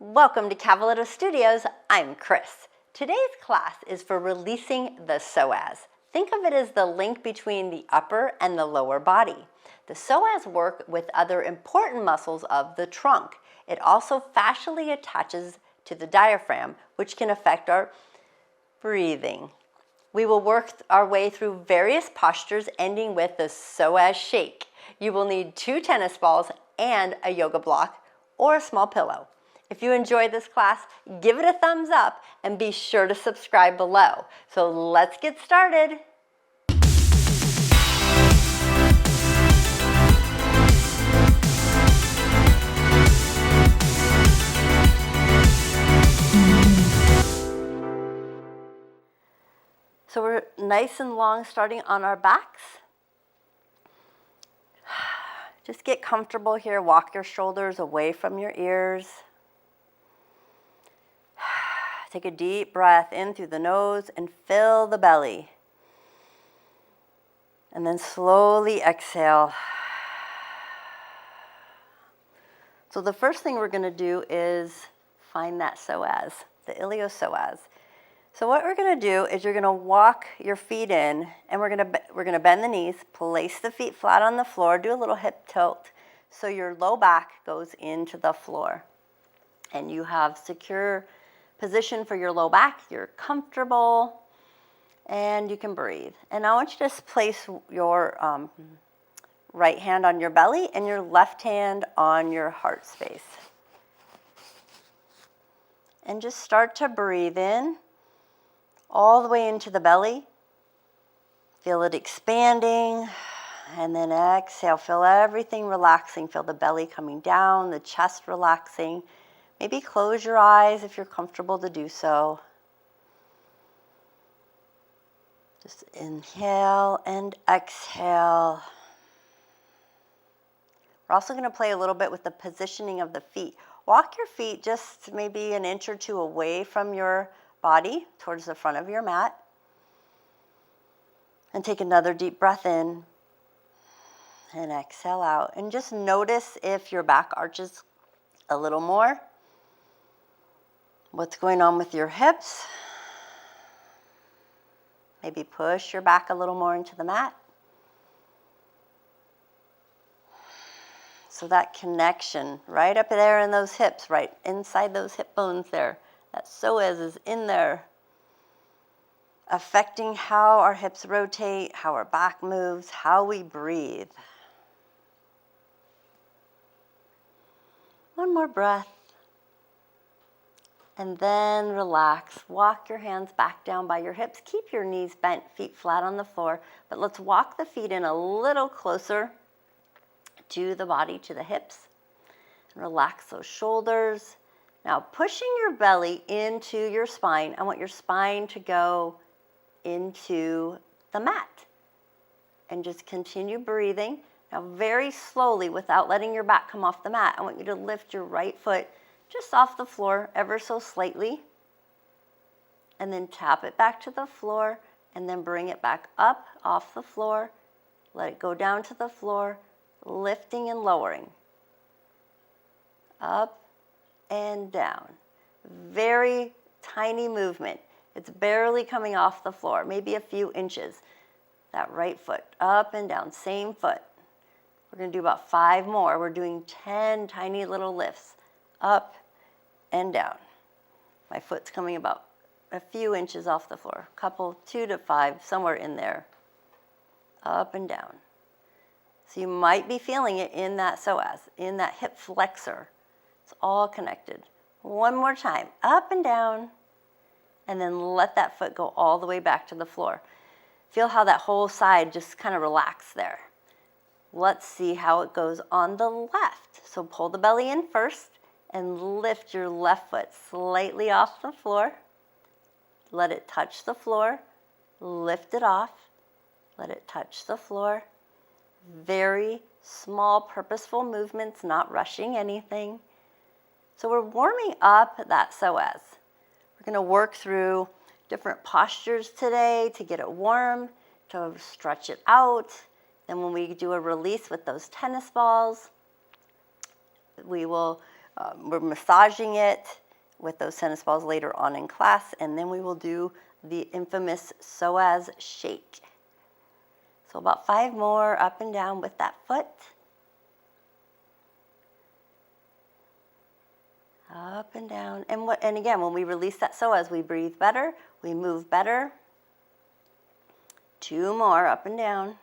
Welcome to Cavaletto Studios. I'm Chris. Today's class is for releasing the psoas. Think of it as the link between the upper and the lower body. The psoas work with other important muscles of the trunk. It also fascially attaches to the diaphragm, which can affect our breathing. We will work our way through various postures ending with the psoas shake. You will need 2 tennis balls and a yoga block or a small pillow. If you enjoyed this class, give it a thumbs up and be sure to subscribe below. So let's get started. So we're nice and long starting on our backs. Just get comfortable here. Walk your shoulders away from your ears. Take a deep breath in through the nose and fill the belly. And then slowly exhale. So the first thing we're going to do is find that psoas, the iliopsoas. So what we're going to do is you're going to walk your feet in, and we're going to bend the knees, place the feet flat on the floor, do a little hip tilt so your low back goes into the floor. And you have secure position for your low back, you're comfortable, and you can breathe. And I want you to just place your right hand on your belly and your left hand on your heart space. And just start to breathe in all the way into the belly. Feel it expanding, and then exhale. Feel everything relaxing. Feel the belly coming down, the chest relaxing. Maybe close your eyes if you're comfortable to do so. Just inhale and exhale. We're also going to play a little bit with the positioning of the feet. Walk your feet just maybe an inch or two away from your body towards the front of your mat. And take another deep breath in and exhale out. And just notice if your back arches a little more. What's going on with your hips? Maybe push your back a little more into the mat. So that connection right up there in those hips, right inside those hip bones there, that psoas is in there, affecting how our hips rotate, how our back moves, how we breathe. One more breath. And then relax. Walk your hands back down by your hips. Keep your knees bent, feet flat on the floor. But let's walk the feet in a little closer to the body, to the hips. And relax those shoulders. Now pushing your belly into your spine. I want your spine to go into the mat. And just continue breathing. Now very slowly, without letting your back come off the mat, I want you to lift your right foot just off the floor ever so slightly, and then tap it back to the floor, and then bring it back up off the floor, let it go down to the floor, lifting and lowering, up and down. Very tiny movement. It's barely coming off the floor, maybe a few inches. That right foot, up and down, same foot. We're going to do about 5 more. We're doing 10 tiny little lifts, up and down. My foot's coming about a few inches off the floor, couple, 2 to 5, somewhere in there, up and down. So you might be feeling it in that psoas, in that hip flexor. It's all connected. One more time, up and down, and then let that foot go all the way back to the floor. Feel how that whole side just kind of relaxed there. Let's see how it goes on the left. So pull the belly in first, and lift your left foot slightly off the floor. Let it touch the floor. Lift it off. Let it touch the floor. Very small, purposeful movements, not rushing anything. So we're warming up that psoas. We're going to work through different postures today to get it warm, to stretch it out. Then when we do a release with those tennis balls, we will We're massaging it with those tennis balls later on in class, and then we will do the infamous Psoas shake. So about 5 more up and down with that foot. Up and down. And again, when we release that psoas, we breathe better, we move better. 2 more up and down.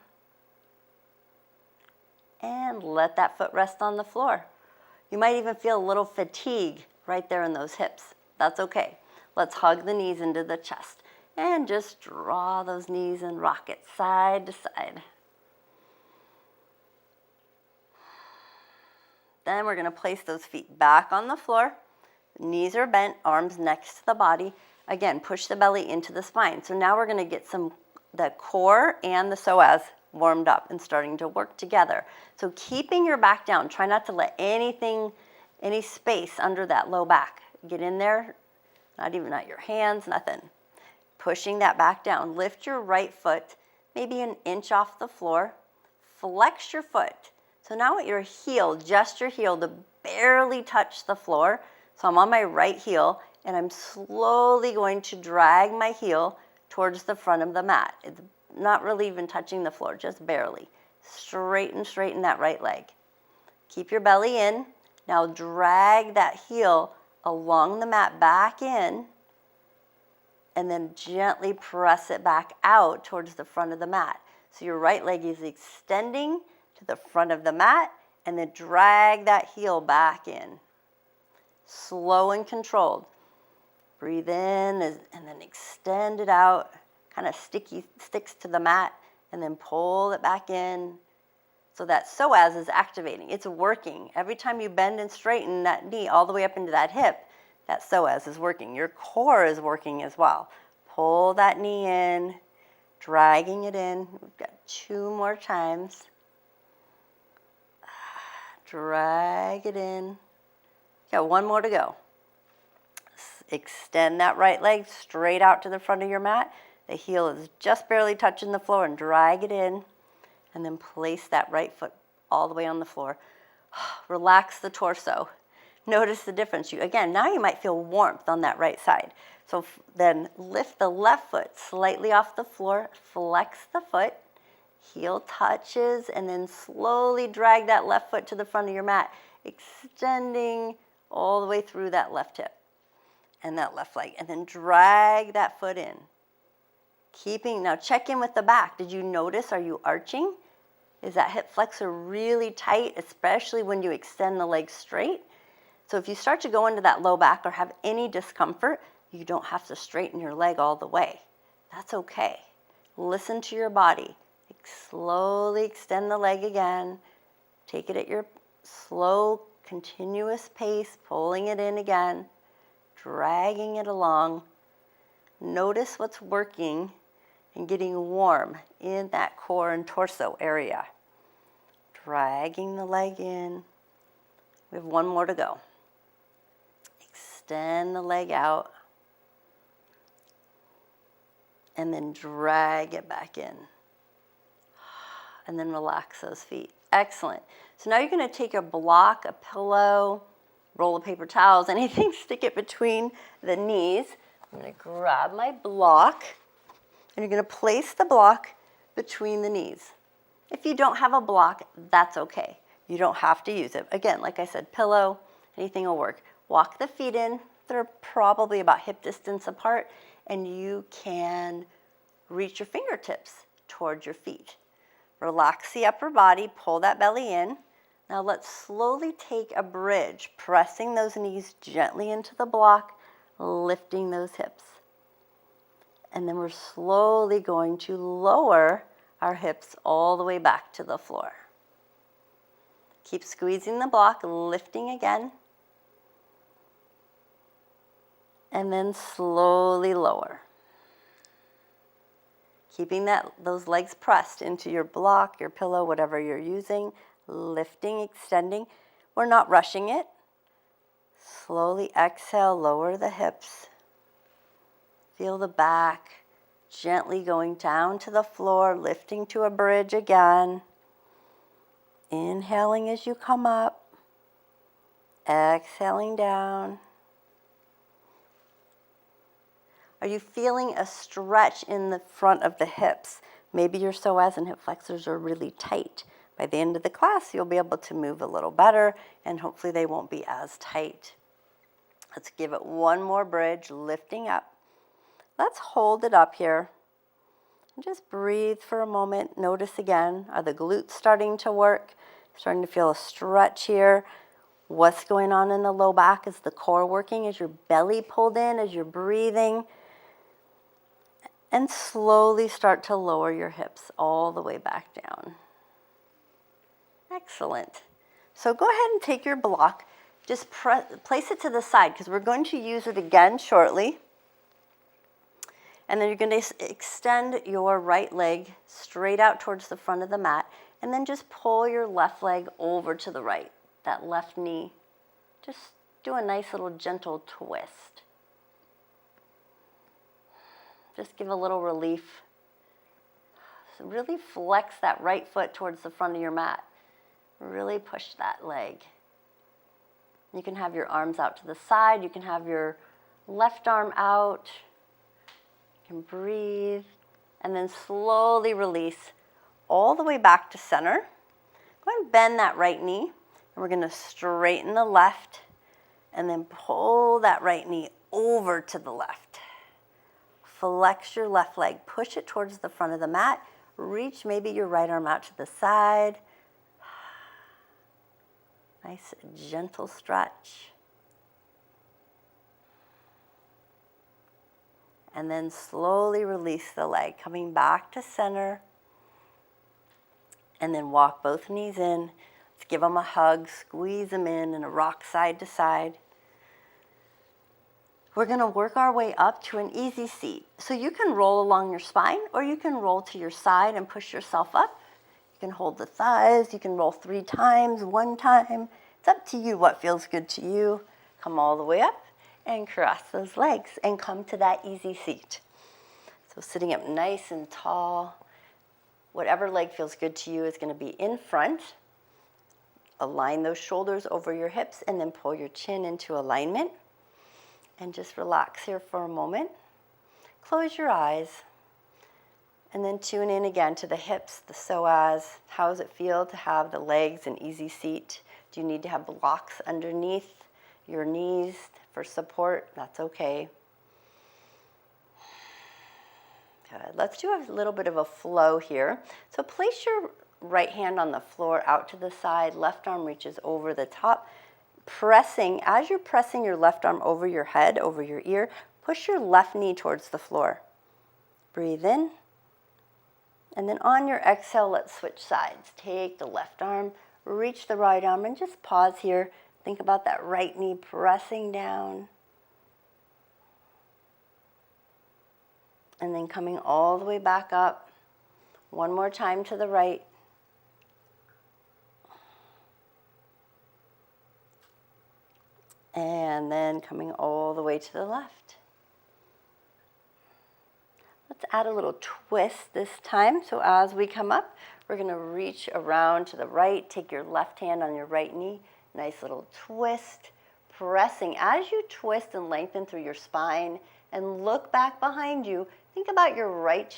And let that foot rest on the floor. You might even feel a little fatigue right there in those hips. That's okay. Let's hug the knees into the chest and just draw those knees and rock it side to side. Then we're going to place those feet back on the floor. Knees are bent, arms next to the body. Again, push the belly into the spine. So now we're going to get the core and the psoas warmed up and starting to work together. So keeping your back down, try not to let any space under that low back get in there, not your hands, nothing. Pushing that back down. Lift your right foot maybe an inch off the floor. Flex your foot. So now with your heel, just your heel to barely touch the floor. So I'm on my right heel and I'm slowly going to drag my heel towards the front of the mat. It's not really even touching the floor, just barely. Straighten that right leg. Keep your belly in. Now drag that heel along the mat back in and then gently press it back out towards the front of the mat. So your right leg is extending to the front of the mat and then drag that heel back in. Slow and controlled. Breathe in and then extend it out. Kind of sticks to the mat and then pull it back in. So that psoas is activating. It's working. Every time you bend and straighten that knee all the way up into that hip, that psoas is working. Your core is working as well. Pull that knee in, dragging it in. We've got 2 more times. Drag it in. Got 1 more to go. Extend that right leg straight out to the front of your mat. The heel is just barely touching the floor and drag it in. And then place that right foot all the way on the floor. Relax the torso. Notice the difference. Now you might feel warmth on that right side. So then lift the left foot slightly off the floor. Flex the foot. Heel touches and then slowly drag that left foot to the front of your mat, extending all the way through that left hip and that left leg. And then drag that foot in. Now check in with the back. Did you notice, are you arching? Is that hip flexor really tight, especially when you extend the leg straight? So if you start to go into that low back or have any discomfort, you don't have to straighten your leg all the way. That's okay. Listen to your body. Slowly extend the leg again. Take it at your slow, continuous pace, pulling it in again, dragging it along. Notice what's working and getting warm in that core and torso area. Dragging the leg in. We have 1 more to go. Extend the leg out. And then drag it back in. And then relax those feet. Excellent. So now you're going to take a block, a pillow, roll of paper towels, anything, stick it between the knees. I'm going to grab my block, and you're going to place the block between the knees. If you don't have a block, that's okay. You don't have to use it. Again, like I said, pillow, anything will work. Walk the feet in. They're probably about hip distance apart, and you can reach your fingertips towards your feet. Relax the upper body, pull that belly in. Now let's slowly take a bridge, pressing those knees gently into the block, lifting those hips. And then we're slowly going to lower our hips all the way back to the floor. Keep squeezing the block, lifting again. And then slowly lower. Keeping those legs pressed into your block, your pillow, whatever you're using, lifting, extending. We're not rushing it. Slowly exhale, lower the hips. Feel the back gently going down to the floor, lifting to a bridge again. Inhaling as you come up. Exhaling down. Are you feeling a stretch in the front of the hips? Maybe your psoas and hip flexors are really tight. By the end of the class, you'll be able to move a little better, and hopefully they won't be as tight. Let's give it one more bridge, lifting up. Let's hold it up here. And just breathe for a moment. Notice again, are the glutes starting to work? Starting to feel a stretch here. What's going on in the low back? Is the core working? Is your belly pulled in as you're breathing? And slowly start to lower your hips all the way back down. Excellent. So go ahead and take your block. Just place it to the side because we're going to use it again shortly. And then you're going to extend your right leg straight out towards the front of the mat. And then just pull your left leg over to the right, that left knee. Just do a nice little gentle twist. Just give a little relief. So really flex that right foot towards the front of your mat. Really push that leg. You can have your arms out to the side. You can have your left arm out. You can breathe. And then slowly release all the way back to center. Go ahead and bend that right knee. And we're going to straighten the left. And then pull that right knee over to the left. Flex your left leg. Push it towards the front of the mat. Reach maybe your right arm out to the side. Nice gentle stretch. And then slowly release the leg, coming back to center. And then walk both knees in. Let's give them a hug, squeeze them in and a rock side to side. We're going to work our way up to an easy seat. So you can roll along your spine or you can roll to your side and push yourself up. You can hold the thighs. You can roll 3 times, 1 time. It's up to you what feels good to you. Come all the way up and cross those legs and come to that easy seat. So sitting up nice and tall. Whatever leg feels good to you is going to be in front. Align those shoulders over your hips and then pull your chin into alignment. And just relax here for a moment. Close your eyes. And then tune in again to the hips, the psoas. How does it feel to have the legs an easy seat? Do you need to have blocks underneath your knees for support? That's okay. Good. Let's do a little bit of a flow here. So place your right hand on the floor out to the side. Left arm reaches over the top. Pressing, as you're pressing your left arm over your head, over your ear, push your left knee towards the floor. Breathe in. And then on your exhale, let's switch sides. Take the left arm, reach the right arm, and just pause here. Think about that right knee pressing down. And then coming all the way back up. One more time to the right. And then coming all the way to the left. Let's add a little twist this time. So as we come up, we're going to reach around to the right. Take your left hand on your right knee. Nice little twist. Pressing. As you twist and lengthen through your spine and look back behind you, think about your right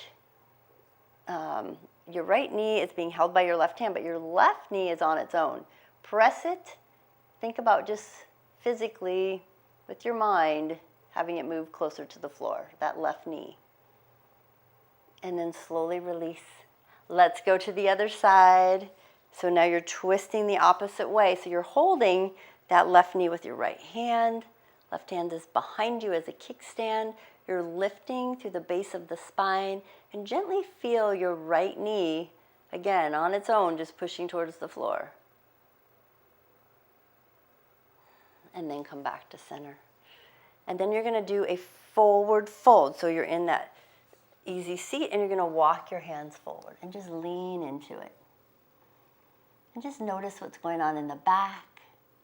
knee is being held by your left hand, but your left knee is on its own. Press it. Think about just physically, with your mind, having it move closer to the floor, that left knee. And then slowly release. Let's go to the other side. So now you're twisting the opposite way. So you're holding that left knee with your right hand. Left hand is behind you as a kickstand. You're lifting through the base of the spine and gently feel your right knee, again, on its own, just pushing towards the floor. And then come back to center. And then you're going to do a forward fold. So you're in that easy seat and you're going to walk your hands forward and just lean into it. And just notice what's going on in the back,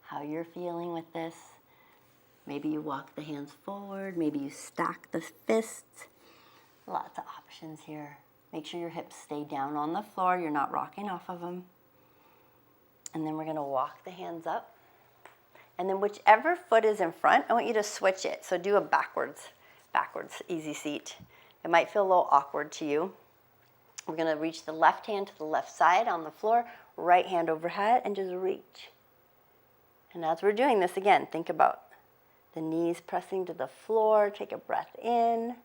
how you're feeling with this. Maybe you walk the hands forward, maybe you stack the fists. Lots of options here. Make sure your hips stay down on the floor, you're not rocking off of them. And then we're going to walk the hands up. And then whichever foot is in front, I want you to switch it. So do a backwards easy seat. It might feel a little awkward to you. We're going to reach the left hand to the left side on the floor, right hand overhead, and just reach. And as we're doing this, again, think about the knees pressing to the floor. Take a breath in.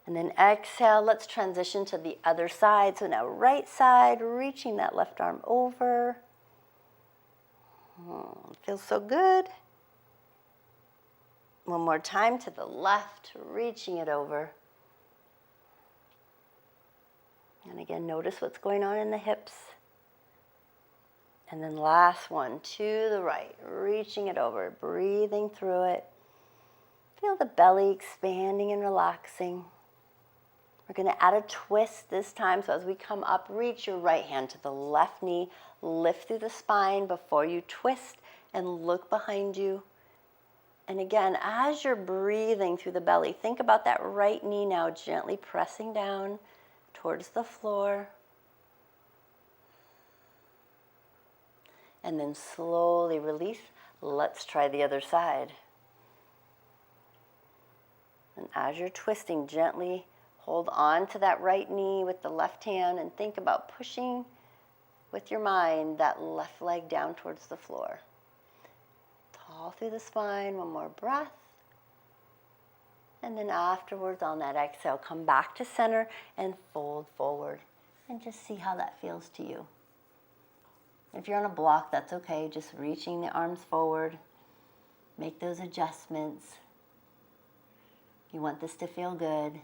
And then exhale. Let's transition to the other side. So now right side, reaching that left arm over. Feels so good. One more time to the left, reaching it over. And again, notice what's going on in the hips. And then last one, to the right, reaching it over, breathing through it. Feel the belly expanding and relaxing. We're going to add a twist this time. So as we come up, reach your right hand to the left knee, lift through the spine before you twist and look behind you. And again, as you're breathing through the belly, think about that right knee now gently pressing down towards the floor. And then slowly release. Let's try the other side. And as you're twisting, gently hold on to that right knee with the left hand and think about pushing with your mind that left leg down towards the floor. Tall through the spine, one more breath. And then afterwards, on that exhale, come back to center and fold forward. And just see how that feels to you. If you're on a block, that's okay. Just reaching the arms forward. Make those adjustments. You want this to feel good.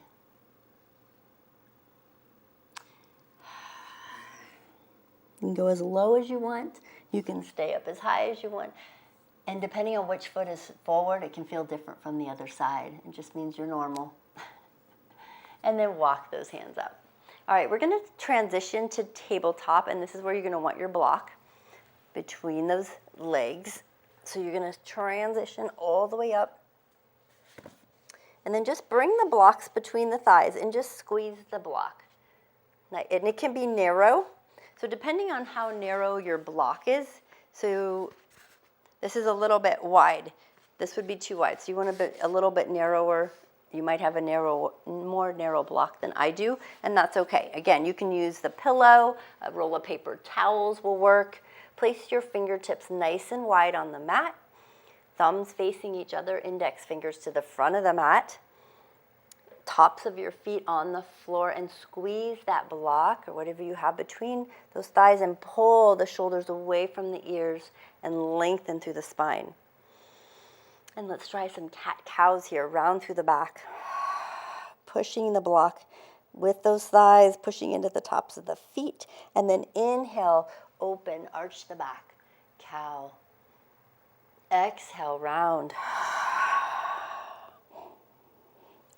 You can go as low as you want. You can stay up as high as you want. And depending on which foot is forward, it can feel different from the other side. It just means you're normal. And then walk those hands up. All right, we're going to transition to tabletop, and this is where you're going to want your block between those legs. So you're going to transition all the way up. And then just bring the blocks between the thighs and just squeeze the block. And it can be narrow. So depending on how narrow your block is, so this is a little bit wide. This would be too wide. So you want a little bit narrower. You might have a more narrow block than I do, and that's okay. Again, you can use the pillow, a roll of paper towels will work. Place your fingertips nice and wide on the mat. Thumbs facing each other, index fingers to the front of the mat. Tops of your feet on the floor, and squeeze that block or whatever you have between those thighs and pull the shoulders away from the ears and lengthen through the spine. And let's try some cat-cows here, round through the back. Pushing the block with those thighs, pushing into the tops of the feet, and then inhale, open, arch the back, cow. Exhale, round.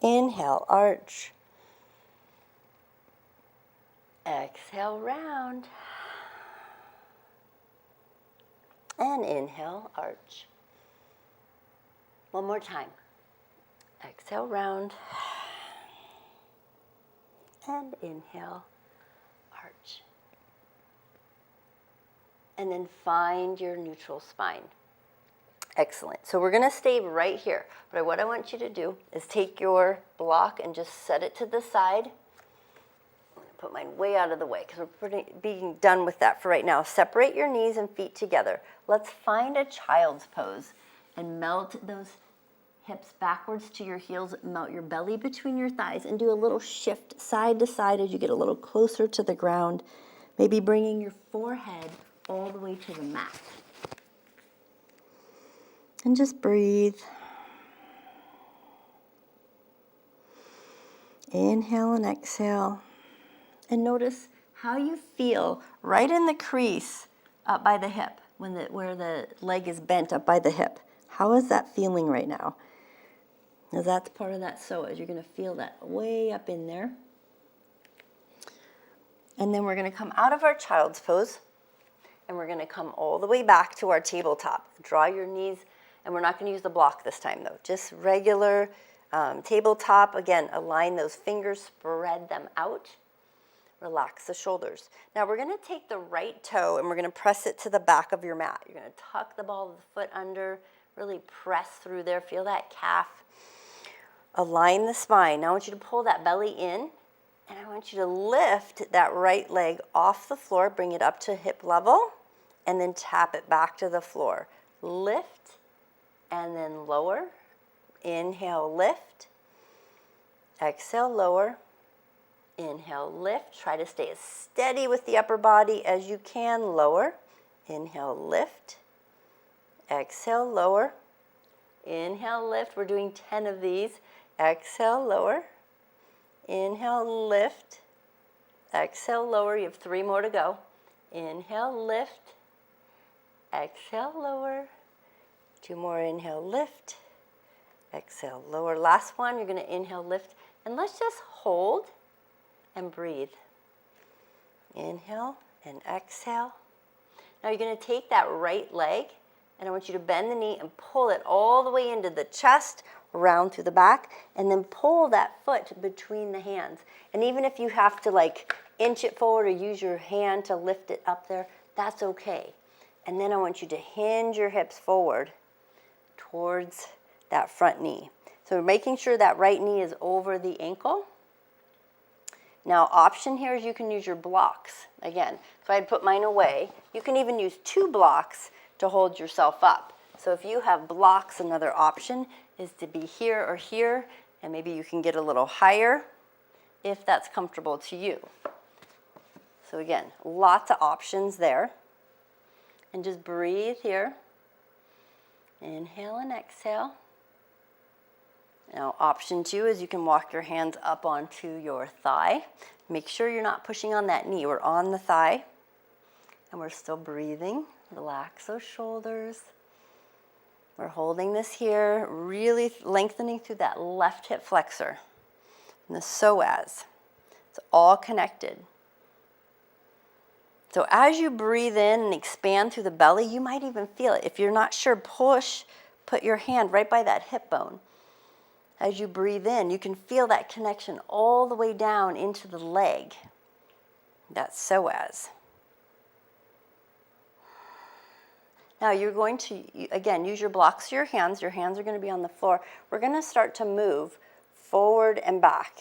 Inhale, arch. Exhale, round. And inhale, arch. One more time. Exhale, round. And inhale, arch. And then find your neutral spine. Excellent. So we're going to stay right here. But what I want you to do is take your block and just set it to the side. I'm going to put mine way out of the way because we're being done with that for right now. Separate your knees and feet together. Let's find a child's pose and melt those hips backwards to your heels. Melt your belly between your thighs and do a little shift side to side as you get a little closer to the ground. Maybe bringing your forehead all the way to the mat. And just breathe. Inhale and exhale. And notice how you feel right in the crease up by the hip, where the leg is bent up by the hip. How is that feeling right now? Now that's part of that psoas. You're going to feel that way up in there. And then we're going to come out of our child's pose, and we're going to come all the way back to our tabletop. Draw your knees. And we're not going to use the block this time, though. Just regular tabletop. Again, align those fingers, spread them out. Relax the shoulders. Now we're going to take the right toe and we're going to press it to the back of your mat. You're going to tuck the ball of the foot under, really press through there. Feel that calf. Align the spine. Now I want you to pull that belly in, and I want you to lift that right leg off the floor, bring it up to hip level, and then tap it back to the floor. Lift, and then lower. Inhale, lift. Exhale, lower. Inhale, lift. Try to stay as steady with the upper body as you can. Lower. Inhale, lift. Exhale, lower. Inhale, lift. We're doing 10 of these. Exhale, lower. Inhale, lift. Exhale, lower. You have 3 more to go. Inhale, lift. Exhale, lower. 2 more. Inhale, lift. Exhale, lower. Last one. You're going to inhale, lift. And let's just hold and breathe. Inhale and exhale. Now you're going to take that right leg, and I want you to bend the knee and pull it all the way into the chest, around through the back, and then pull that foot between the hands. And even if you have to like inch it forward or use your hand to lift it up there, that's okay. And then I want you to hinge your hips forward towards that front knee. So making sure that right knee is over the ankle. Now, option here is you can use your blocks. Again, so I'd put mine away. You can even use 2 blocks to hold yourself up. So if you have blocks, another option is to be here or here, and maybe you can get a little higher if that's comfortable to you. So again, lots of options there. And just breathe here. Inhale and exhale. Now, option 2 is you can walk your hands up onto your thigh. Make sure you're not pushing on that knee. We're on the thigh, and we're still breathing. Relax those shoulders. We're holding this here, really lengthening through that left hip flexor and the psoas. It's all connected. So as you breathe in and expand through the belly, you might even feel it. If you're not sure, put your hand right by that hip bone. As you breathe in, you can feel that connection all the way down into the leg. That's psoas. Now you're going to, again, use your blocks to your hands. Your hands are going to be on the floor. We're going to start to move forward and back.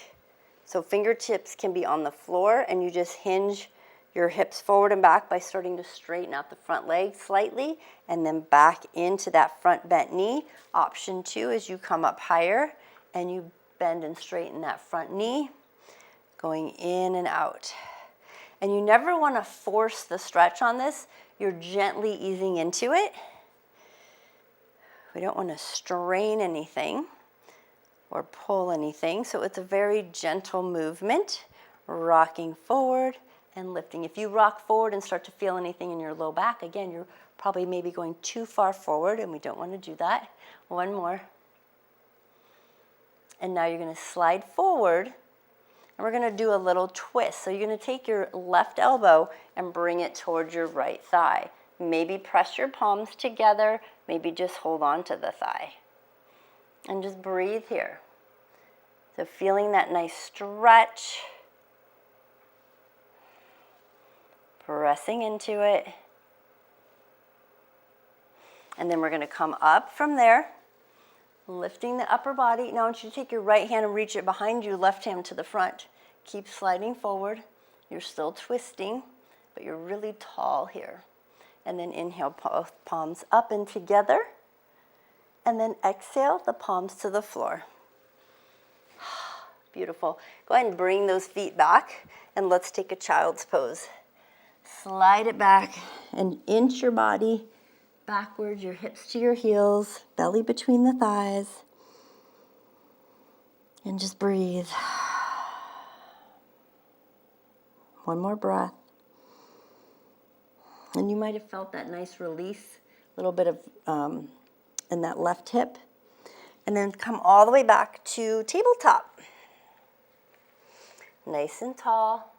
So fingertips can be on the floor, and you just hinge your hips forward and back by starting to straighten out the front leg slightly, and then back into that front bent knee. Option 2 is you come up higher, and you bend and straighten that front knee, going in and out. And you never want to force the stretch on this. You're gently easing into it. We don't want to strain anything or pull anything, so it's a very gentle movement, rocking forward and lifting. If you rock forward and start to feel anything in your low back, again, you're probably maybe going too far forward, and we don't want to do that. One more. And now you're going to slide forward, and we're going to do a little twist. So you're going to take your left elbow and bring it towards your right thigh. Maybe press your palms together, maybe just hold on to the thigh. And just breathe here. So feeling that nice stretch, pressing into it. And then we're going to come up from there, lifting the upper body. Now I want you to take your right hand and reach it behind you, left hand to the front. Keep sliding forward. You're still twisting, but you're really tall here. And then inhale, both palms up and together. And then exhale, the palms to the floor. Beautiful. Go ahead and bring those feet back, and let's take a child's pose. Slide it back and inch your body backwards, your hips to your heels, belly between the thighs. And just breathe. One more breath. And you might have felt that nice release, a little bit of in that left hip. And then come all the way back to tabletop. Nice and tall.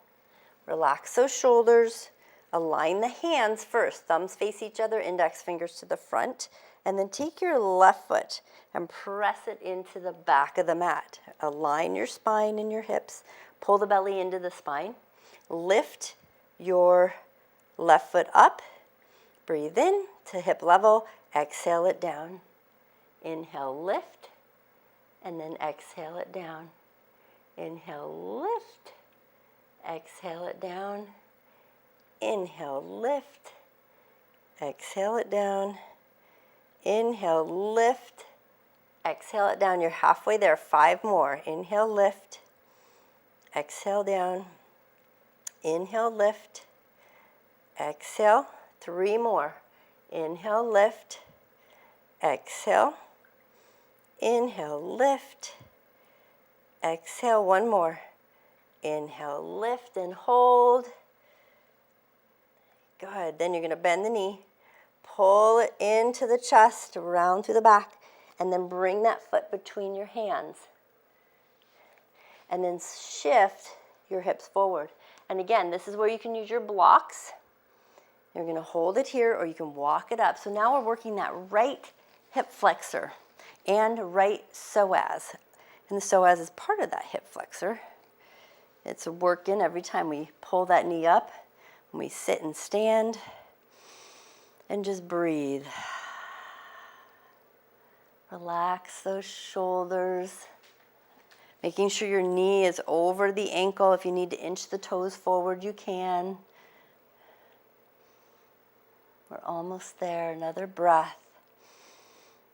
Relax those shoulders. Align the hands first. Thumbs face each other, index fingers to the front. And then take your left foot and press it into the back of the mat. Align your spine and your hips. Pull the belly into the spine. lift your left foot up. Breathe in to hip level. Exhale it down. Inhale, lift, and then exhale it down. Inhale, lift. Exhale it down. Inhale, lift. Exhale it down. Inhale, lift. Exhale it down. You're halfway there. 5 more. Inhale, lift. Exhale down. Inhale, lift. Exhale. 3 more. Inhale, lift. Exhale. Inhale, lift. Exhale. 1 more. Inhale, lift and hold. Good. Then you're going to bend the knee. Pull it into the chest, around through the back, and then bring that foot between your hands. And then shift your hips forward. And again, this is where you can use your blocks. You're going to hold it here, or you can walk it up. So now we're working that right hip flexor and right psoas. And the psoas is part of that hip flexor. It's working every time we pull that knee up, when we sit and stand, and just breathe. Relax those shoulders. Making sure your knee is over the ankle. If you need to inch the toes forward, you can. We're almost there. Another breath.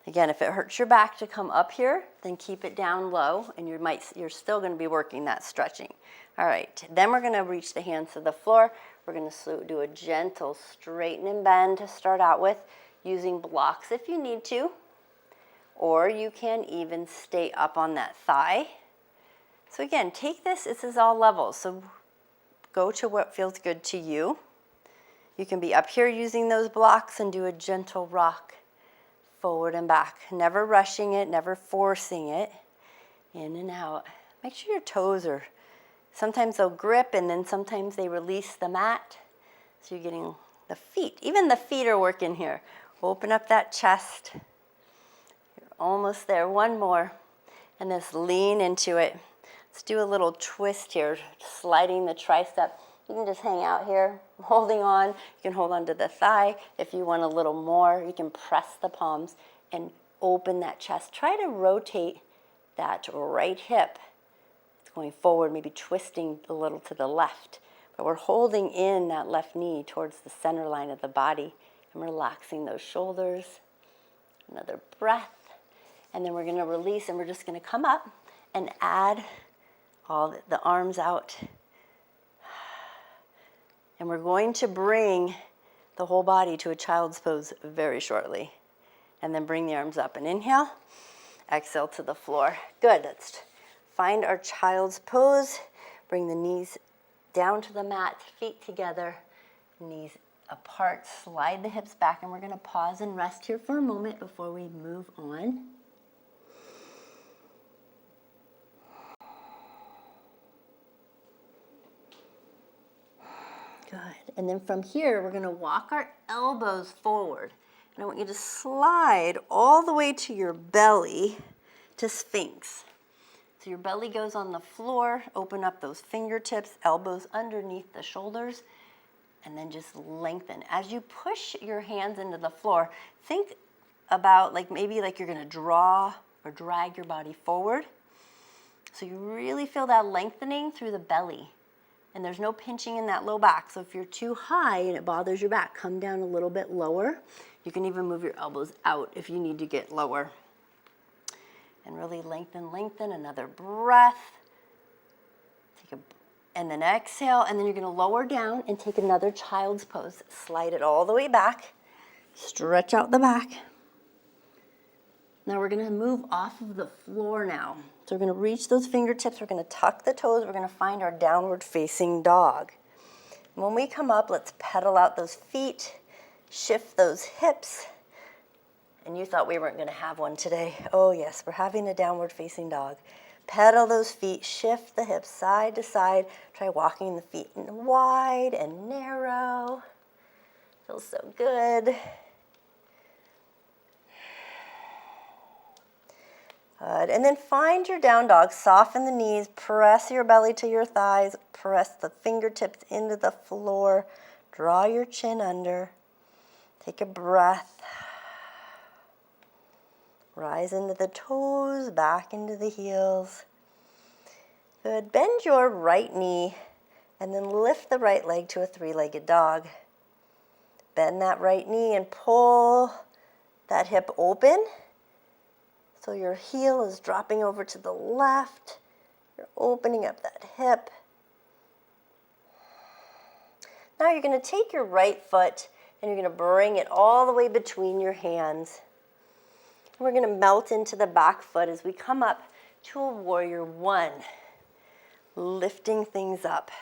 Again, if it hurts your back to come up here, then keep it down low, and you're still going to be working that stretching. All right, then we're going to reach the hands to the floor. We're going to do a gentle straighten and bend to start out with, using blocks if you need to, or you can even stay up on that thigh. So again, take this is all levels, so go to what feels good to you. You can be up here using those blocks and do a gentle rock forward and back, never rushing it, never forcing it, in and out. Make sure your toes are, sometimes they'll grip and then sometimes they release the mat. So you're getting the feet, even the feet are working here. Open up that chest. You're almost there. 1 more. And just lean into it. Let's do a little twist here, sliding the tricep. You can just hang out here, holding on. You can hold on to the thigh. If you want a little more, you can press the palms and open that chest. Try to rotate that right hip. It's going forward, maybe twisting a little to the left. But we're holding in that left knee towards the center line of the body and relaxing those shoulders. Another breath. And then we're going to release, and we're just going to come up and add all the arms out. And we're going to bring the whole body to a child's pose very shortly. And then bring the arms up and inhale. Exhale to the floor. Good. Let's find our child's pose. Bring the knees down to the mat, feet together, knees apart. Slide the hips back. And we're going to pause and rest here for a moment before we move on. Good. And then from here, we're going to walk our elbows forward. And I want you to slide all the way to your belly to Sphinx. So your belly goes on the floor. Open up those fingertips, elbows underneath the shoulders, and then just lengthen. As you push your hands into the floor, think about maybe you're going to draw or drag your body forward. So you really feel that lengthening through the belly. And there's no pinching in that low back. So if you're too high and it bothers your back, come down a little bit lower. You can even move your elbows out if you need to get lower. And really lengthen, lengthen. Another breath. And then exhale. And then you're going to lower down and take another child's pose. Slide it all the way back. Stretch out the back. Now we're going to move off of the floor now. So we're going to reach those fingertips. We're going to tuck the toes. We're going to find our downward facing dog. And when we come up, let's pedal out those feet, shift those hips. And you thought we weren't going to have one today. Oh yes, we're having a downward facing dog. Pedal those feet, shift the hips side to side. Try walking the feet wide and narrow. Feels so good. Good. And then find your down dog. Soften the knees. Press your belly to your thighs. Press the fingertips into the floor. Draw your chin under. Take a breath. Rise into the toes, back into the heels. Good. Bend your right knee and then lift the right leg to a three-legged dog. Bend that right knee and pull that hip open. So your heel is dropping over to the left. You're opening up that hip. Now you're going to take your right foot and you're going to bring it all the way between your hands. We're going to melt into the back foot as we come up to a warrior one, lifting things up.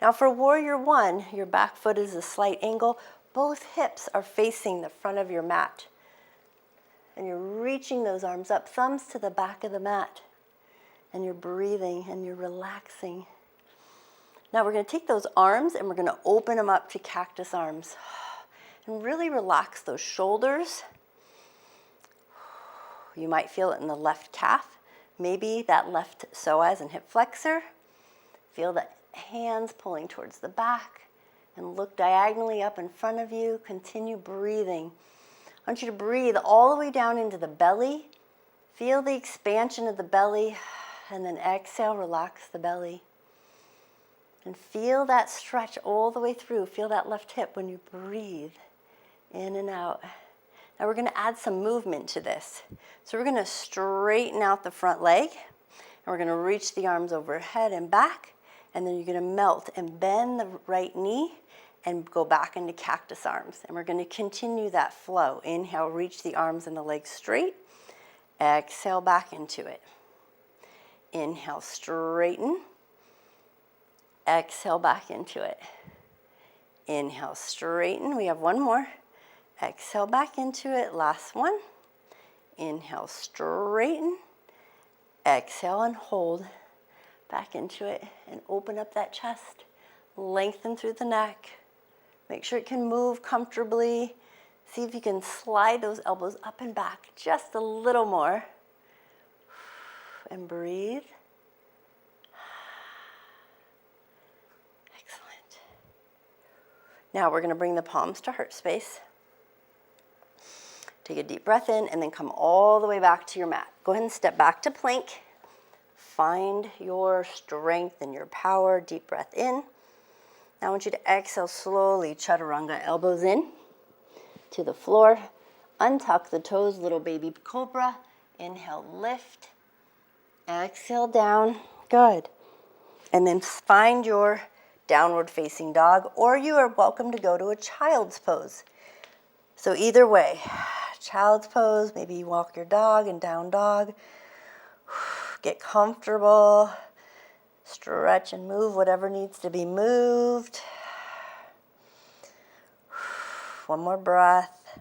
Now for warrior one, your back foot is a slight angle. Both hips are facing the front of your mat. And you're reaching those arms up, thumbs to the back of the mat. And you're breathing and you're relaxing. Now we're going to take those arms and we're going to open them up to cactus arms. And really relax those shoulders. You might feel it in the left calf, maybe that left psoas and hip flexor. Feel the hands pulling towards the back and look diagonally up in front of you. Continue breathing. I want you to breathe all the way down into the belly. Feel the expansion of the belly and then exhale, relax the belly. And feel that stretch all the way through. Feel that left hip when you breathe in and out. Now we're going to add some movement to this. So we're going to straighten out the front leg. And we're going to reach the arms overhead and back. And then you're going to melt and bend the right knee and go back into cactus arms. And we're going to continue that flow. Inhale, reach the arms and the legs straight. Exhale, back into it. Inhale, straighten. Exhale, back into it. Inhale, straighten. We have one more. Exhale, back into it. Last one. Inhale, straighten. Exhale and hold. Back into it and open up that chest. Lengthen through the neck. Make sure it can move comfortably. See if you can slide those elbows up and back just a little more. And breathe. Excellent. Now we're going to bring the palms to heart space. Take a deep breath in and then come all the way back to your mat. Go ahead and step back to plank. Find your strength and your power. Deep breath in. Now I want you to exhale slowly, chaturanga, elbows in to the floor. Untuck the toes, little baby cobra. Inhale, lift. Exhale, down. Good. And then find your downward facing dog, or you are welcome to go to a child's pose. So either way, child's pose, maybe you walk your dog and down dog. Get comfortable. Stretch and move whatever needs to be moved. One more breath.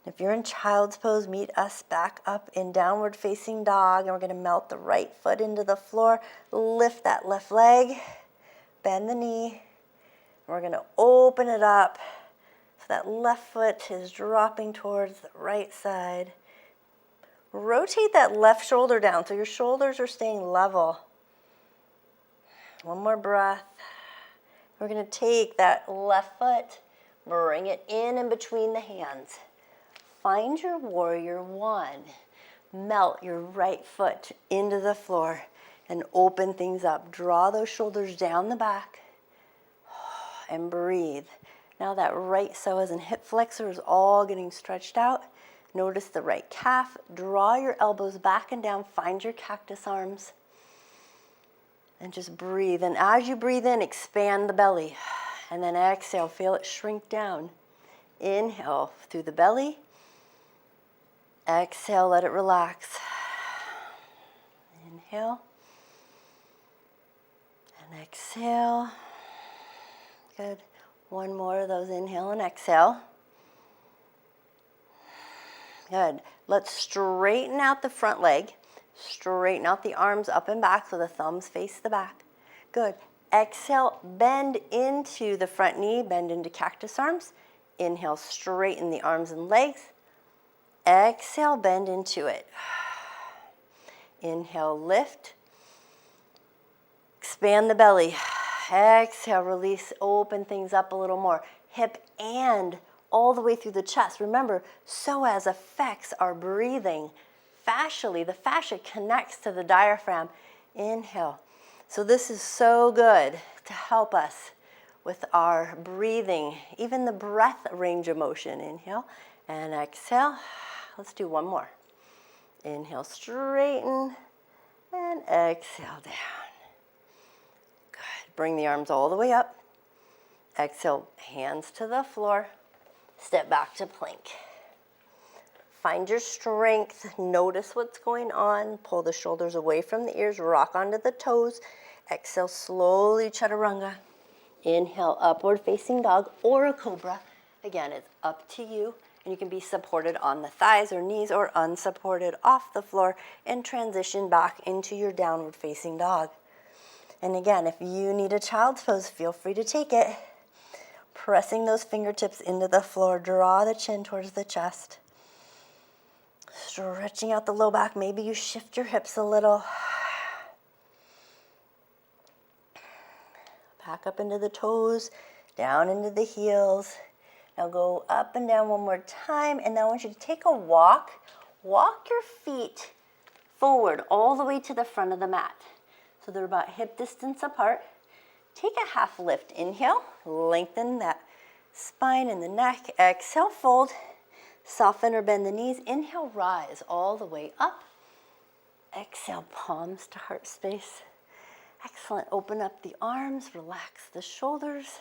If you're in child's pose, meet us back up in downward facing dog, and we're going to melt the right foot into the floor. Lift that left leg. Bend the knee. And we're going to open it up so that left foot is dropping towards the right side. Rotate that left shoulder down so your shoulders are staying level. One more breath. We're going to take that left foot, bring it in between the hands. Find your warrior one. Melt your right foot into the floor and open things up. Draw those shoulders down the back and breathe. Now that right psoas and hip flexor is all getting stretched out. Notice the right calf. Draw your elbows back and down. Find your cactus arms. And just breathe. And as you breathe in, expand the belly. And then exhale, feel it shrink down. Inhale through the belly. Exhale, let it relax. Inhale. And exhale. Good. One more of those, inhale and exhale. Good. Let's straighten out the front leg. Straighten out the arms up and back so the thumbs face the back. Good. Exhale, bend into the front knee, bend into cactus arms. Inhale, straighten the arms and legs. Exhale, bend into it. Inhale, lift. Expand the belly. Exhale, release, open things up a little more. Hip and all the way through the chest. Remember, psoas affects our breathing. Fascially, the fascia connects to the diaphragm. Inhale. So this is so good to help us with our breathing, even the breath range of motion. Inhale and exhale. Let's do one more. Inhale, straighten, and exhale down. Good. Bring the arms all the way up. Exhale, hands to the floor. Step back to plank. Find your strength. Notice what's going on. Pull the shoulders away from the ears. Rock onto the toes. Exhale, slowly chaturanga. Inhale, upward facing dog or a cobra. Again, it's up to you. And you can be supported on the thighs or knees or unsupported off the floor and transition back into your downward facing dog. And again, if you need a child's pose, feel free to take it. Pressing those fingertips into the floor, draw the chin towards the chest. Stretching out the low back, maybe you shift your hips a little. Back up into the toes, down into the heels. Now go up and down one more time, and now I want you to take a walk. Walk your feet forward all the way to the front of the mat. So they're about hip distance apart. Take a half lift. Inhale, lengthen that spine and the neck. Exhale, fold. Soften or bend the knees. Inhale, rise all the way up. Exhale, palms to heart space. Excellent. Open up the arms, relax the shoulders.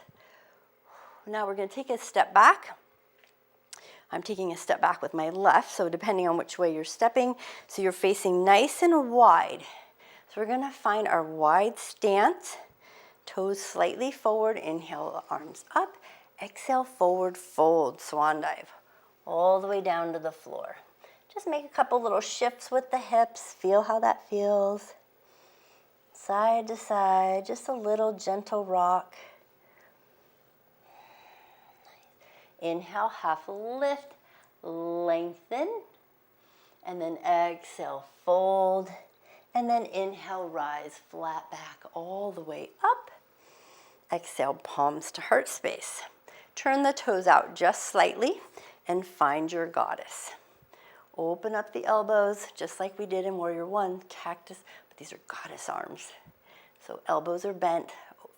Now we're going to take a step back. I'm taking a step back with my left, so depending on which way you're stepping, so you're facing nice and wide. So we're going to find our wide stance. Toes slightly forward. Inhale, arms up. Exhale, forward fold, swan dive. All the way down to the floor. Just make a couple little shifts with the hips. Feel how that feels. Side to side, just a little gentle rock. Inhale, half lift, lengthen, and then exhale, fold, and then inhale, rise, flat back all the way up. Exhale, palms to heart space. Turn the toes out just slightly and find your goddess. Open up the elbows, just like we did in Warrior One, cactus, but these are goddess arms. So elbows are bent,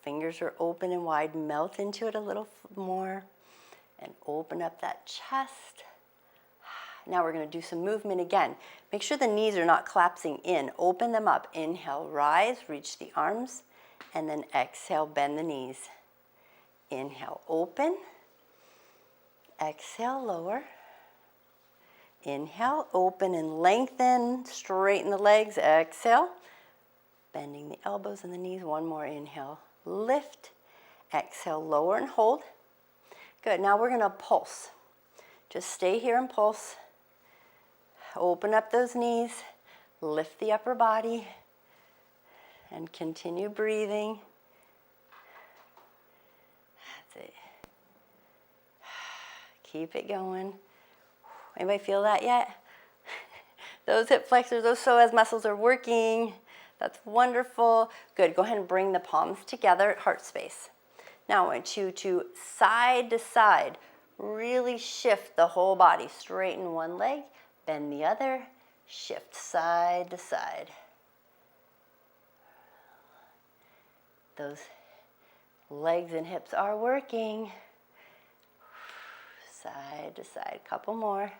fingers are open and wide, melt into it a little more. And open up that chest. Now we're going to do some movement again. Make sure the knees are not collapsing in. Open them up. Inhale, rise, reach the arms. And then exhale, bend the knees. Inhale, open. Exhale, lower. Inhale, open and lengthen. Straighten the legs. Exhale. Bending the elbows and the knees. One more. Inhale, lift. Exhale, lower and hold. Good, now we're gonna pulse. Just stay here and pulse. Open up those knees, lift the upper body, and continue breathing. That's it. Keep it going. Anybody feel that yet? Those hip flexors, those psoas muscles are working. That's wonderful. Good, go ahead and bring the palms together at heart space. Now I want you to side, really shift the whole body. Straighten one leg, bend the other, shift side to side. Those legs and hips are working. Side to side, couple more.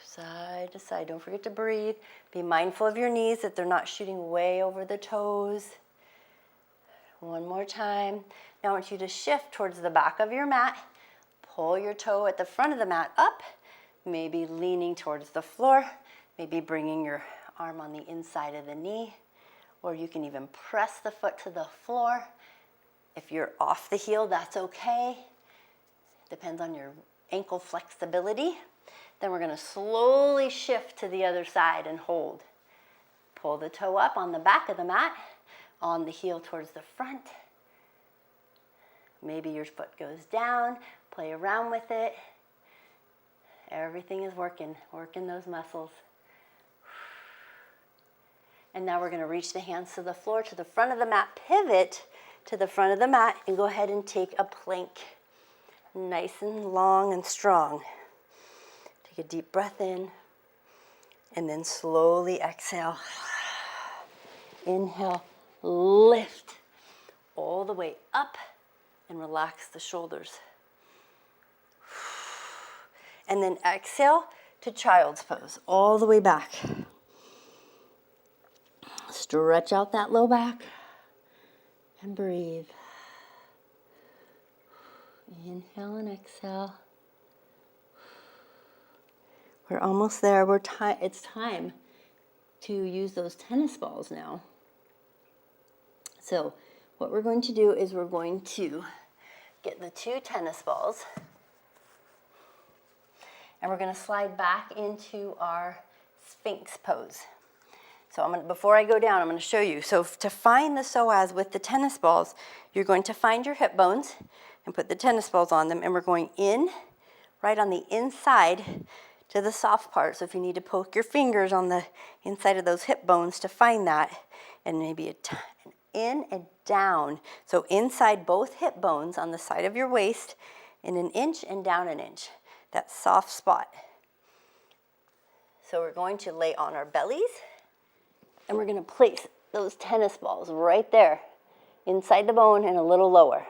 Side to side, don't forget to breathe. Be mindful of your knees, that they're not shooting way over the toes. One more time. Now I want you to shift towards the back of your mat. Pull your toe at the front of the mat up, maybe leaning towards the floor, maybe bringing your arm on the inside of the knee, or you can even press the foot to the floor. If you're off the heel, that's okay. Depends on your ankle flexibility. Then we're going to slowly shift to the other side and hold. Pull the toe up on the back of the mat, on the heel towards the front. Maybe your foot goes down, play around with it. Everything is working those muscles. And now we're going to reach the hands to the floor, to the front of the mat, pivot to the front of the mat, and go ahead and take a plank. Nice and long and strong. Take a deep breath in, and then slowly exhale. Inhale, lift all the way up, and relax the shoulders. And then exhale to child's pose, all the way back. Stretch out that low back and breathe. Inhale and exhale. We're almost there. It's time to use those tennis balls now. So what we're going to do is we're going to get the 2 tennis balls, and we're going to slide back into our Sphinx pose. So before I go down, I'm going to show you. So to find the psoas with the tennis balls, you're going to find your hip bones and put the tennis balls on them, and we're going in, right on the inside to the soft part. So if you need to poke your fingers on the inside of those hip bones to find that, and maybe in and down. So inside both hip bones on the side of your waist, in 1 inch and down 1 inch. That soft spot. So we're going to lay on our bellies, and we're going to place those tennis balls right there, inside the bone and a little lower.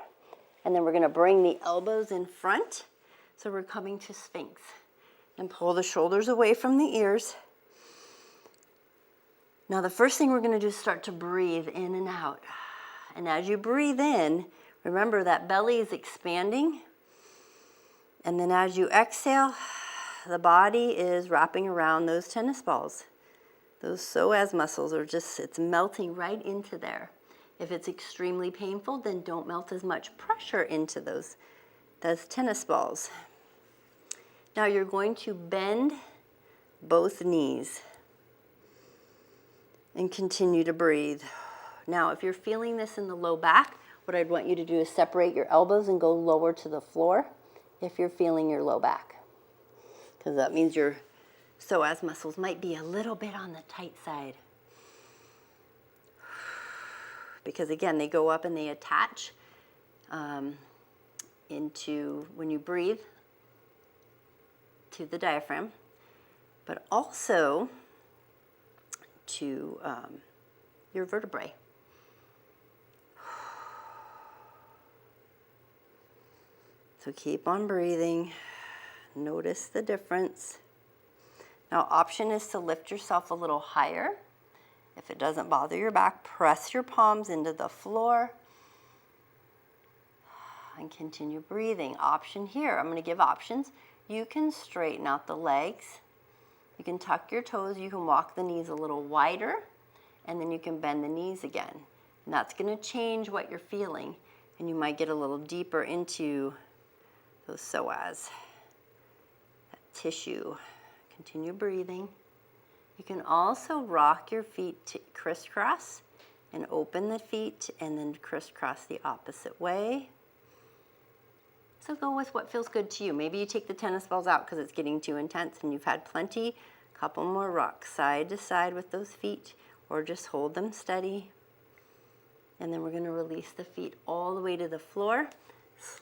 And then we're going to bring the elbows in front. So we're coming to Sphinx. And pull the shoulders away from the ears. Now the first thing we're going to do is start to breathe in and out. And as you breathe in, remember that belly is expanding. And then as you exhale, the body is wrapping around those tennis balls. Those psoas muscles are it's melting right into there. If it's extremely painful, then don't melt as much pressure into those tennis balls. Now you're going to bend both knees and continue to breathe. Now, if you're feeling this in the low back, what I'd want you to do is separate your elbows and go lower to the floor if you're feeling your low back, because that means your psoas muscles might be a little bit on the tight side. Because again, they go up and they attach into, when you breathe, to the diaphragm, but also to your vertebrae. So keep on breathing. Notice the difference. Now, option is to lift yourself a little higher. If it doesn't bother your back, press your palms into the floor and continue breathing. Option here, I'm going to give options. You can straighten out the legs. You can tuck your toes. You can walk the knees a little wider, and then you can bend the knees again. And that's going to change what you're feeling, and you might get a little deeper into those psoas, that tissue. Continue breathing. You can also rock your feet crisscross and open the feet and then crisscross the opposite way. So go with what feels good to you. Maybe you take the tennis balls out because it's getting too intense and you've had plenty. Couple more rocks side to side with those feet, or just hold them steady. And then we're going to release the feet all the way to the floor.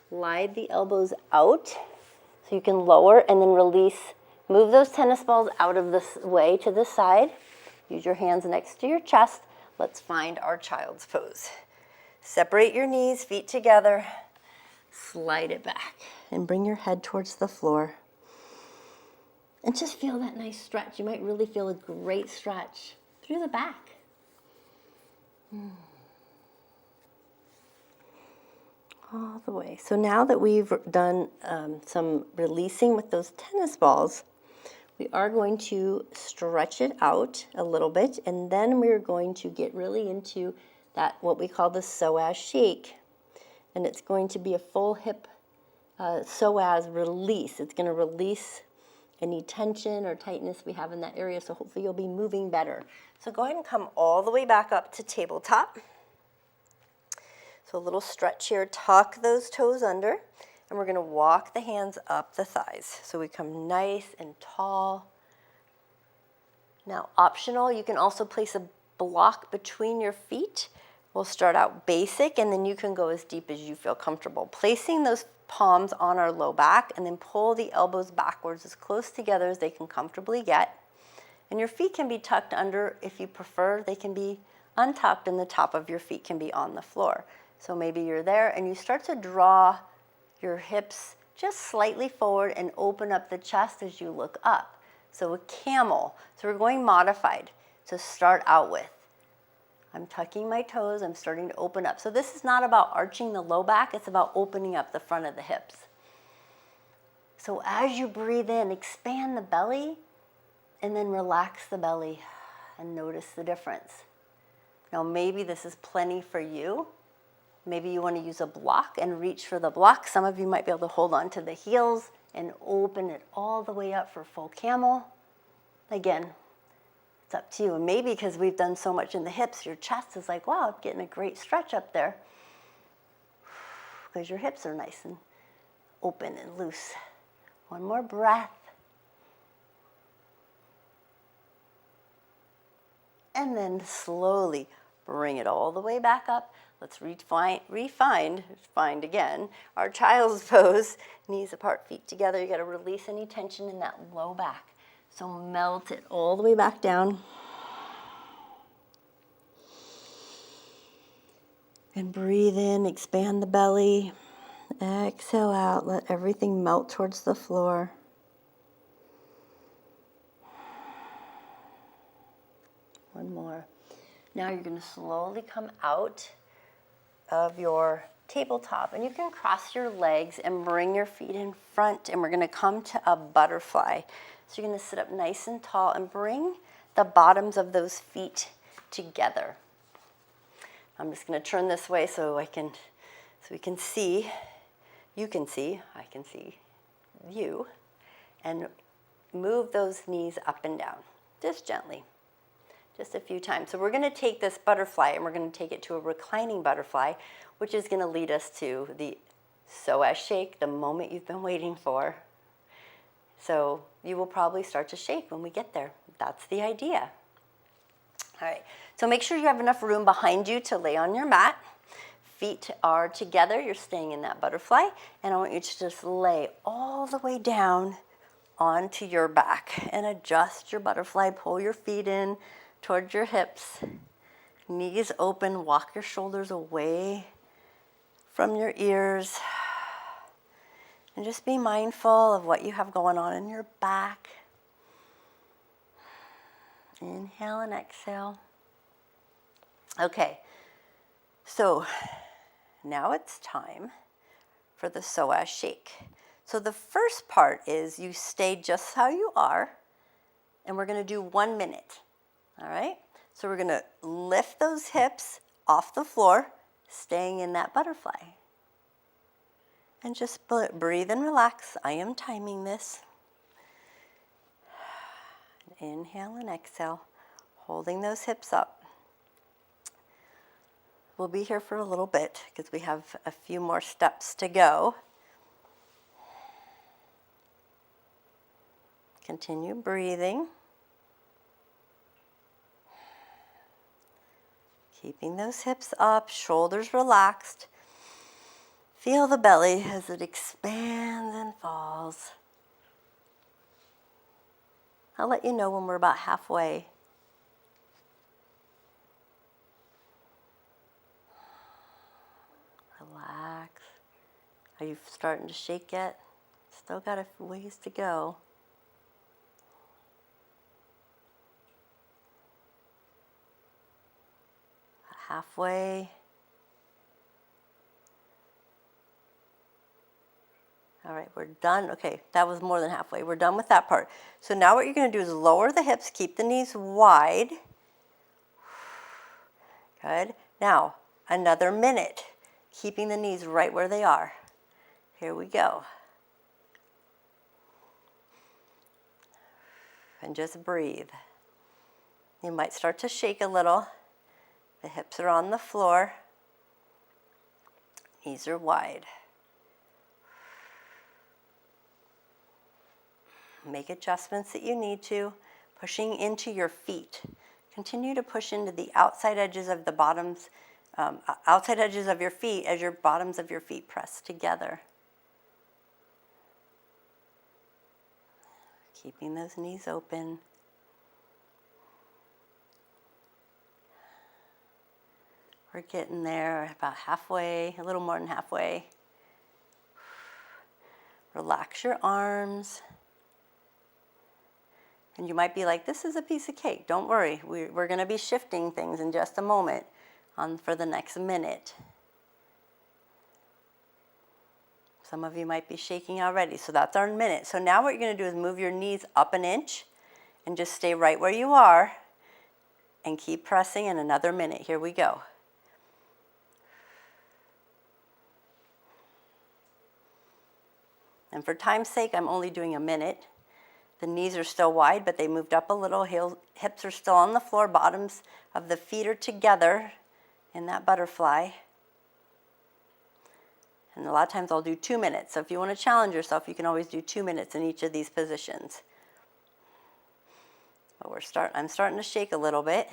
Slide the elbows out so you can lower and then release. Move those tennis balls out of this way to the side. Use your hands next to your chest. Let's find our child's pose. Separate your knees, feet together. Slide it back and bring your head towards the floor. And just feel that nice stretch. You might really feel a great stretch through the back. All the way. So now that we've done some releasing with those tennis balls, we are going to stretch it out a little bit, and then we're going to get really into that, what we call the psoas shake. And it's going to be a full hip psoas release. It's going to release any tension or tightness we have in that area, so hopefully you'll be moving better. So go ahead and come all the way back up to tabletop. So a little stretch here, tuck those toes under, and we're going to walk the hands up the thighs. So we come nice and tall. Now, optional, you can also place a block between your feet. We'll start out basic, and then you can go as deep as you feel comfortable. Placing those palms on our low back, and then pull the elbows backwards as close together as they can comfortably get. And your feet can be tucked under if you prefer. They can be untucked, and the top of your feet can be on the floor. So maybe you're there, and you start to draw your hips just slightly forward and open up the chest as you look up. So a camel. So we're going modified to start out with. I'm tucking my toes, I'm starting to open up. So this is not about arching the low back, it's about opening up the front of the hips. So as you breathe in, expand the belly, and then relax the belly and notice the difference. Now maybe this is plenty for you. Maybe you want to use a block and reach for the block. Some of you might be able to hold on to the heels and open it all the way up for full camel. Again, it's up to you. And maybe because we've done so much in the hips, your chest is like, wow, I'm getting a great stretch up there. Because your hips are nice and open and loose. One more breath. And then slowly bring it all the way back up. Let's find again our child's pose. Knees apart, feet together. You got to release any tension in that low back. So melt it all the way back down. And breathe in, expand the belly. Exhale out, let everything melt towards the floor. One more. Now you're going to slowly come out of your tabletop, and you can cross your legs and bring your feet in front, and we're going to come to a butterfly. So you're going to sit up nice and tall and bring the bottoms of those feet together. I'm just going to turn this way so we can see. You can see, I can see you, and move those knees up and down, just gently. Just a few times. So we're going to take this butterfly and we're going to take it to a reclining butterfly, which is going to lead us to the Psoas shake, the moment you've been waiting for. So you will probably start to shake when we get there. That's the idea. All right. So make sure you have enough room behind you to lay on your mat. Feet are together. You're staying in that butterfly. And I want you to just lay all the way down onto your back and adjust your butterfly. Pull your feet in towards your hips, knees open, walk your shoulders away from your ears, and just be mindful of what you have going on in your back. Inhale and exhale. Okay, so now it's time for the Psoas shake. So the first part is you stay just how you are, and we're going to do 1 minute. All right, so we're going to lift those hips off the floor, staying in that butterfly. And just breathe and relax. I am timing this. Inhale and exhale, holding those hips up. We'll be here for a little bit because we have a few more steps to go. Continue breathing. Keeping those hips up, shoulders relaxed. Feel the belly as it expands and falls. I'll let you know when we're about halfway. Relax. Are you starting to shake yet? Still got a ways to go. Halfway. All right, we're done. Okay, that was more than halfway. We're done with that part. So now what you're going to do is lower the hips, keep the knees wide. Good. Now, another minute, keeping the knees right where they are. Here we go. And just breathe. You might start to shake a little. The hips are on the floor. Knees are wide. Make adjustments that you need to, pushing into your feet. Continue to push into the outside edges of the bottoms, outside edges of your feet as your bottoms of your feet press together. Keeping those knees open. We're getting there, about halfway, a little more than halfway. Relax your arms. And you might be like, this is a piece of cake. Don't worry, we're going to be shifting things in just a moment for the next minute. Some of you might be shaking already, so that's our minute. So now what you're going to do is move your knees up an inch and just stay right where you are and keep pressing in another minute. Here we go. And for time's sake, I'm only doing a minute. The knees are still wide, but they moved up a little. Hips are still on the floor. Bottoms of the feet are together in that butterfly. And a lot of times I'll do 2 minutes. So if you want to challenge yourself, you can always do 2 minutes in each of these positions. But I'm starting to shake a little bit.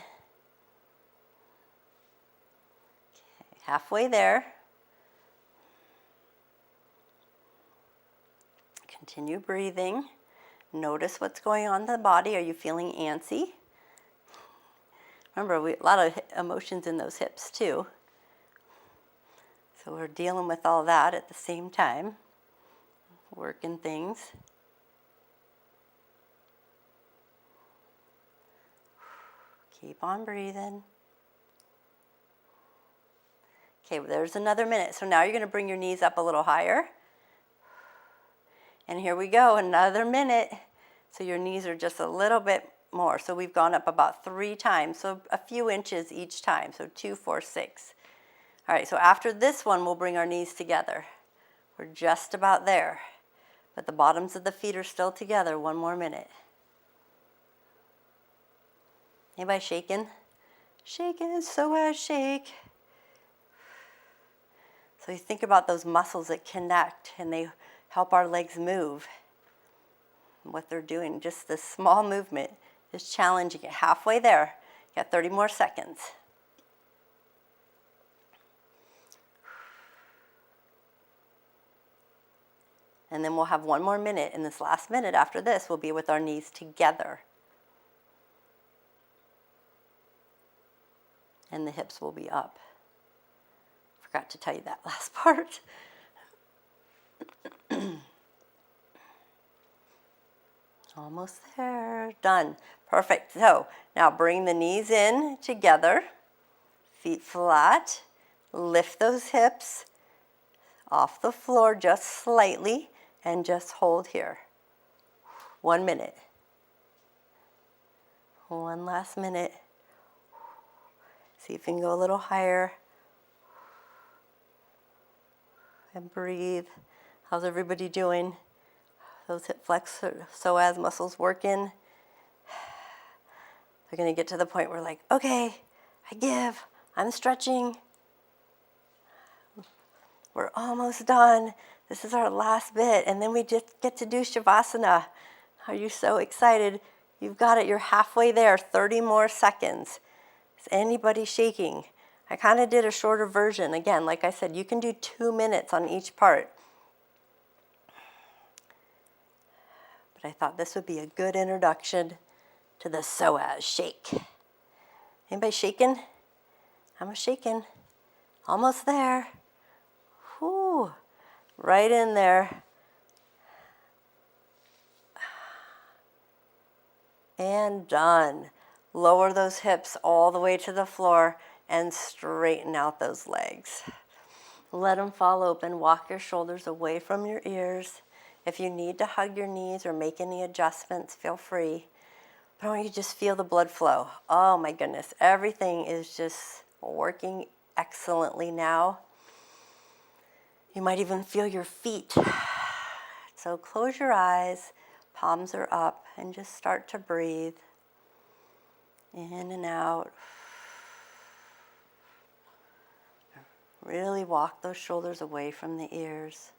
Okay, halfway there. Continue breathing. Notice what's going on in the body. Are you feeling antsy? Remember, a lot of emotions in those hips too. So we're dealing with all that at the same time. Working things. Keep on breathing. Okay, well, there's another minute. So now you're going to bring your knees up a little higher. And here we go, another minute. So your knees are just a little bit more. So we've gone up about 3 times, so a few inches each time. So 2, 4, 6. All right, so after this one, we'll bring our knees together. We're just about there. But the bottoms of the feet are still together. 1 more minute. Anybody shaking? Shaking, Psoas shake. So you think about those muscles that connect and they help our legs move. What they're doing, just this small movement is challenging it. Halfway there. You got 30 more seconds. And then we'll have 1 more minute. And this last minute after this will be with our knees together. And the hips will be up. Forgot to tell you that last part. Almost there. Done. Perfect. So now bring the knees in together. Feet flat. Lift those hips off the floor just slightly and just hold here. 1 minute. 1 last minute. See if you can go a little higher. And breathe. How's everybody doing? Those hip flexor, psoas muscles working. They're going to get to the point where like, okay, I give. I'm stretching. We're almost done. This is our last bit. And then we just get to do Shavasana. Are you so excited? You've got it. You're halfway there. 30 more seconds. Is anybody shaking? I kind of did a shorter version. Again, like I said, you can do 2 minutes on each part. But I thought this would be a good introduction to the Psoas shake. Anybody shaking? I'm shaking. Almost there. Whew. Right in there. And done. Lower those hips all the way to the floor and straighten out those legs. Let them fall open. Walk your shoulders away from your ears. If you need to hug your knees or make any adjustments, feel free. But I want you to just feel the blood flow. Oh my goodness, everything is just working excellently now. You might even feel your feet. So close your eyes, palms are up, and just start to breathe. In and out. Really walk those shoulders away from the ears.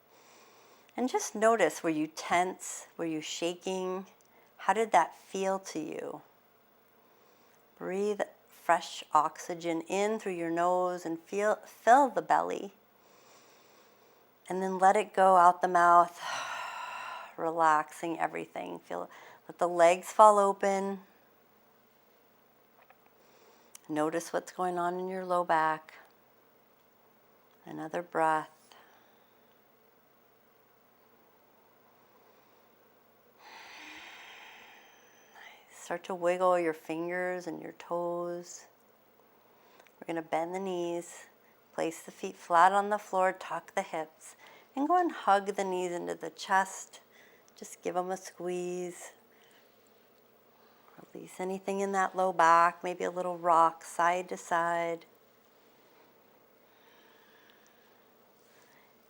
And just notice, were you tense? Were you shaking? How did that feel to you? Breathe fresh oxygen in through your nose and fill the belly. And then let it go out the mouth, relaxing everything. Let the legs fall open. Notice what's going on in your low back. Another breath. Start to wiggle your fingers and your toes. We're going to bend the knees, place the feet flat on the floor, tuck the hips, and go and hug the knees into the chest. Just give them a squeeze. Release anything in that low back, maybe a little rock side to side.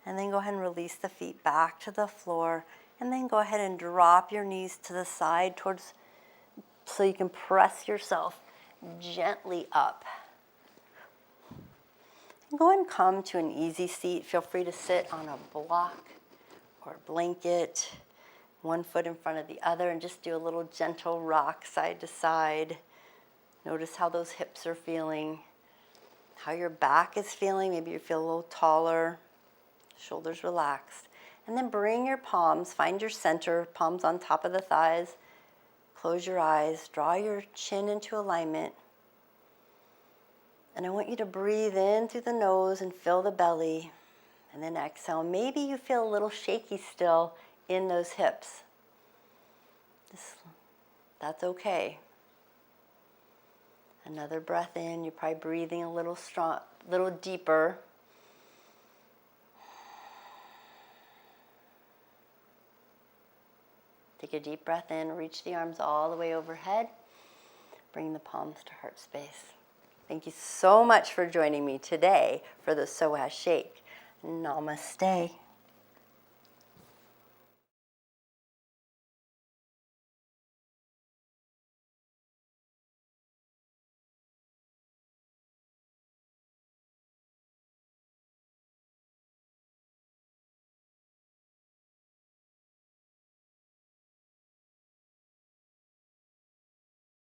And then go ahead and release the feet back to the floor. And then go ahead and drop your knees to the side so you can press yourself gently up. Go and come to an easy seat. Feel free to sit on a block or a blanket, one foot in front of the other, and just do a little gentle rock side to side. Notice how those hips are feeling, how your back is feeling. Maybe you feel a little taller, shoulders relaxed. And then bring your palms, find your center, palms on top of the thighs. Close your eyes, draw your chin into alignment. And I want you to breathe in through the nose and fill the belly. And then exhale. Maybe you feel a little shaky still in those hips. That's okay. Another breath in. You're probably breathing a little deeper. Take a deep breath in. Reach the arms all the way overhead. Bring the palms to heart space. Thank you so much for joining me today for the Psoas Shake. Namaste.